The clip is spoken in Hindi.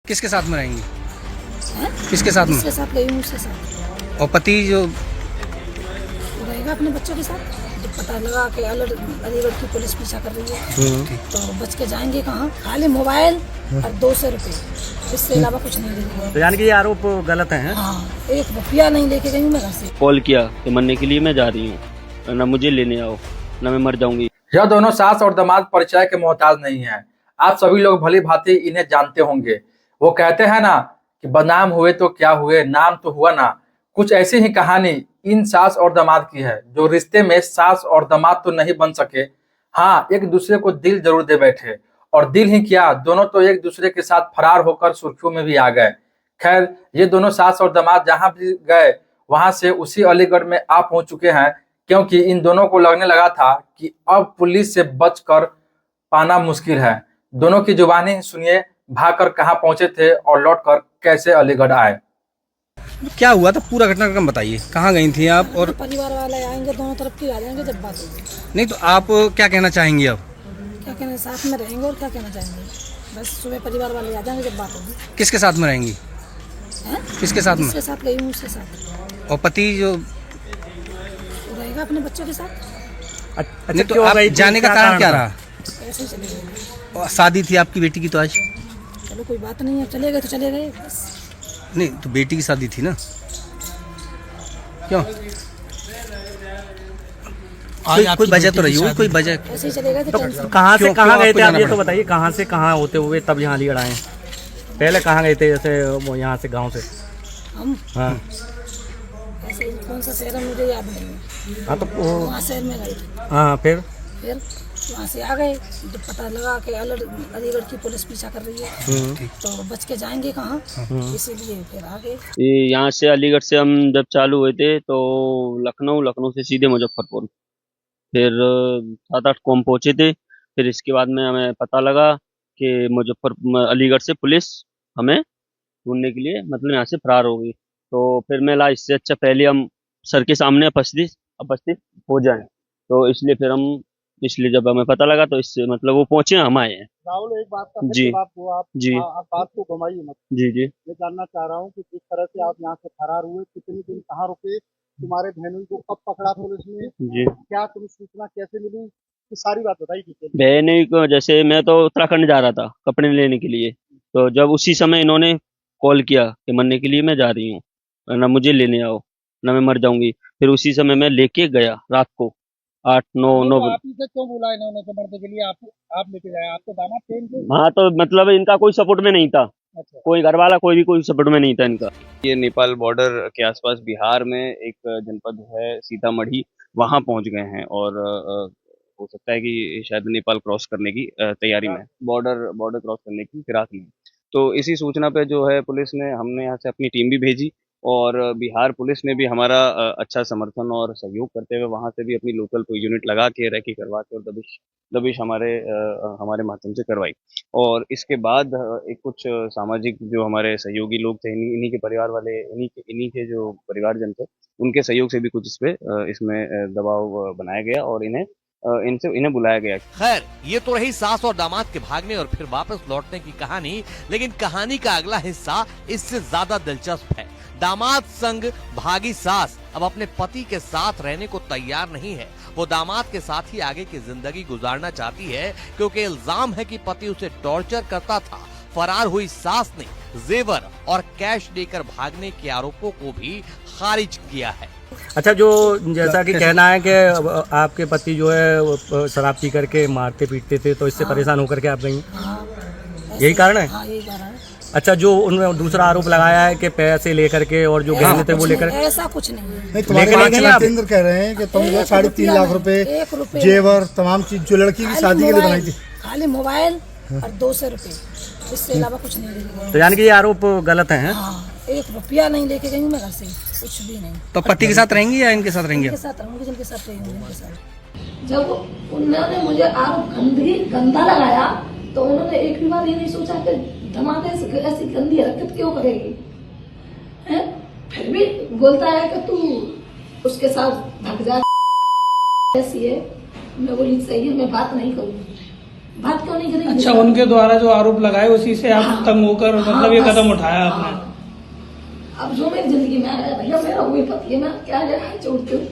किसके साथ में रहेंगी? है? किसके साथ में? उसके साथ गई हूँ, उसके साथ और पति जो रहेगा अपने बच्चों के साथ। जब पता लगा कि अलीगढ़ की पुलिस पीछा कर रही है तो बच के जाएंगे कहाँ? खाली मोबाइल और 200 रुपये, इससे अलावा कुछ नहीं लेंगे। तो यानी कि ये आरोप गलत है? हाँ, 1 रुपया नहीं लेके गई हूँ मैं घर से। कॉल किया कि मरने के लिए मैं जा रही हूँ, ना मुझे लेने आओ, ना मैं मर जाऊंगी। यह दोनों सास और दामाद परिचय के मोहताज नहीं हैं। आप सभी लोग भली भांति इन्हें जानते होंगे। वो कहते हैं ना कि बदनाम हुए तो क्या हुए, नाम तो हुआ ना। कुछ ऐसी ही कहानी इन सास और दामाद की है, जो रिश्ते में सास और दामाद तो नहीं बन सके, हाँ एक दूसरे को दिल जरूर दे बैठे। और दिल ही क्या, दोनों तो एक दूसरे के साथ फरार होकर सुर्खियों में भी आ गए। खैर, ये दोनों सास और दामाद जहां भी गए वहां से उसी अलीगढ़ में आ पहुंच चुके हैं, क्योंकि इन दोनों को लगने लगा था कि अब पुलिस से बचकर पाना मुश्किल है। दोनों की जुबानी सुनिए, भागकर कहां पहुंचे थे और लौटकर कैसे अलीगढ़ आए। क्या हुआ था, पूरा घटनाक्रम बताइए। कहाँ गई थी आप? और परिवार वाले आएंगे, दोनों तरफ के आ जाएंगे जब बात होगी। नहीं तो आप क्या कहना चाहेंगी अब? क्या कहना, साथ में रहेंगे और क्या कहना चाहेंगे। बस सुबह परिवार वाले आ जाएंगे जब बात होगी। किसके साथ में रहेंगी? है? किसके साथ में? उसके साथ गई हूँ, उसके साथ और पति जो रहेगा अपने बच्चों के साथ। नहीं तो आप जाने का कारण क्या रहा? ऐसे ही चले गए। और शादी थी आपकी बेटी की तो आज? चलो कोई बात नहीं है, चले गए तो चले गए बस। नहीं तो बेटी की शादी थी ना, क्यों? कोई वजह तो रही होगी, कोई वजह। ऐसे ही चले गए तो टेंशन। कहाँ से क्यों कहाँ गए थे आप, ये पड़ा? तो बताइए। कहाँ से कहाँ होते हुए तब यहाँ अलीगढ़ आए? पहले कहाँ गए थे, जैसे वो यहाँ से गांव से? हम हाँ ऐसे ही कौन सा शहर है मुझे याद नहीं है। हाँ तो वहाँ शहर में गए थे, हाँ फिर फिर वहाँ से आ गए। जब पता लगा कि अलीगढ़ की पुलिस पीछा कर रही है तो बच के जाएंगे कहाँ, इसीलिए फिर आ गए। ये यहाँ से अलीगढ़ से हम जब चालू हुए थे तो लखनऊ से सीधे मुजफ्फरपुर, फिर 7-8 को हम पहुंचे थे। फिर इसके बाद में हमें पता लगा कि अलीगढ़ से पुलिस हमें ढूंढने के लिए मतलब यहाँ से फरार हो गई। तो फिर मैं ला इससे अच्छा पहले हम सर के सामने उपस्थित हो जाएं, तो इसलिए जब हमें पता लगा तो इससे मतलब वो पहुंचे, हम आए हैं। राहुल, एक बात का जी जवाब दो आप। जी आप बात को घुमाइए मत। जी मैं जानना चाह रहा हूँ कि जिस तरह से आप यहाँ से फरार हुए, कितने दिन कहाँ रुके, तुम्हारे बहनोई को कब पकड़ा पुलिस ने, जी क्या तुम्हें सूचना कैसे मिली, ये सारी बात बताइए डिटेल। बहनोई को जैसे मैं तो उत्तराखंड जा रहा था कपड़े लेने के लिए, तो जब उसी समय इन्होंने कॉल किया कि मरने के लिए मैं जा रही हूँ, ना मुझे लेने आओ, ना मैं मर जाऊंगी। फिर उसी समय मैं लेके गया रात को 8-9 आप इसे क्यों बुला इन्होंने कि मरने के लिए आप लेके गए? आपके दामाद थे इनके? हाँ तो मतलब इनका कोई सपोर्ट में नहीं था, अच्छा। कोई घर वाला कोई सपोर्ट में नहीं था इनका। ये नेपाल बॉर्डर के आसपास बिहार में एक जनपद है सीतामढ़ी, वहां पहुंच गए हैं और हो सकता है कि शायद नेपाल क्रॉस करने की तैयारी में, बॉर्डर क्रॉस करने की फिराक में। तो इसी सूचना पे जो है पुलिस ने, हमने यहाँ से अपनी टीम भी भेजी और बिहार पुलिस ने भी हमारा अच्छा समर्थन और सहयोग करते हुए वहाँ से भी अपनी लोकल कोई यूनिट लगा के रेकी करवा के और दबिश हमारे माध्यम से करवाई। और इसके बाद एक कुछ सामाजिक जो हमारे सहयोगी लोग थे, इन्हीं के परिवार वाले, इन्हीं के जो परिवारजन थे, उनके सहयोग से भी कुछ इसमें दबाव बनाया गया और इन्हें बुलाया गया। खैर, ये तो रही सास और दामाद के भागने और फिर वापस लौटने की कहानी, लेकिन कहानी का अगला हिस्सा इससे ज्यादा दिलचस्प है। दामाद संग भागी सास अब अपने पति के साथ रहने को तैयार नहीं है। वो दामाद के साथ ही आगे की जिंदगी गुजारना चाहती है, क्योंकि इल्जाम है कि पति उसे टॉर्चर करता था। फरार हुई सास ने जेवर और कैश देकर भागने के आरोपों को भी खारिज किया है। अच्छा, जो जैसा कि कहना है कि आपके पति जो है वो शराब पी करके मारते पीटते थे, तो इससे परेशान होकर के आप गई, यही कारण है? हाँ, यही कारण है। अच्छा, जो उन्होंने दूसरा आरोप लगाया है कि पैसे लेकर के और जो गहने थे वो लेकर, ऐसा कुछ नहीं है। नहीं, तुम्हारे केंद्र कह रहे हैं कि तुम जो 3.5 लाख रुपए जेवर तमाम चीज जो लड़की की शादी के लिए बनाई थी, खाली मोबाइल और 200 रुपये, इससे अलावा कुछ नहीं लेके। तो यानी कि ये आरोप गलत है? हाँ, 1 रुपया नहीं लेके गई हूँ मैं घर से, कुछ भी नहीं। तो पति के साथ रहेंगी या इनके साथ रहेंगी? इनके साथ रहूंगी, जिनके साथ रही हूँ इनके साथ। जब उन्होंने मुझे आरोप गंदा लगाया तो उन्होंने एक भी बार ये नहीं सोचा कि धमाके से ऐसी गंदी हरकत क्यों करेगी, है? फिर भी बोलता है कि तू उसके साथ भाग जा, ऐसी है। मैं बोली सही है, मैं बात नहीं करूँगी। बात क्यों नहीं करेंगे? अच्छा, उनके द्वारा जो आरोप लगाए उसी से आप तंग होकर मतलब ये कदम उठाया आपने? अब जो मेरी जिंदगी में आया भैया, मेरा वही पति है, मैं क्या छोड़ती हूँ।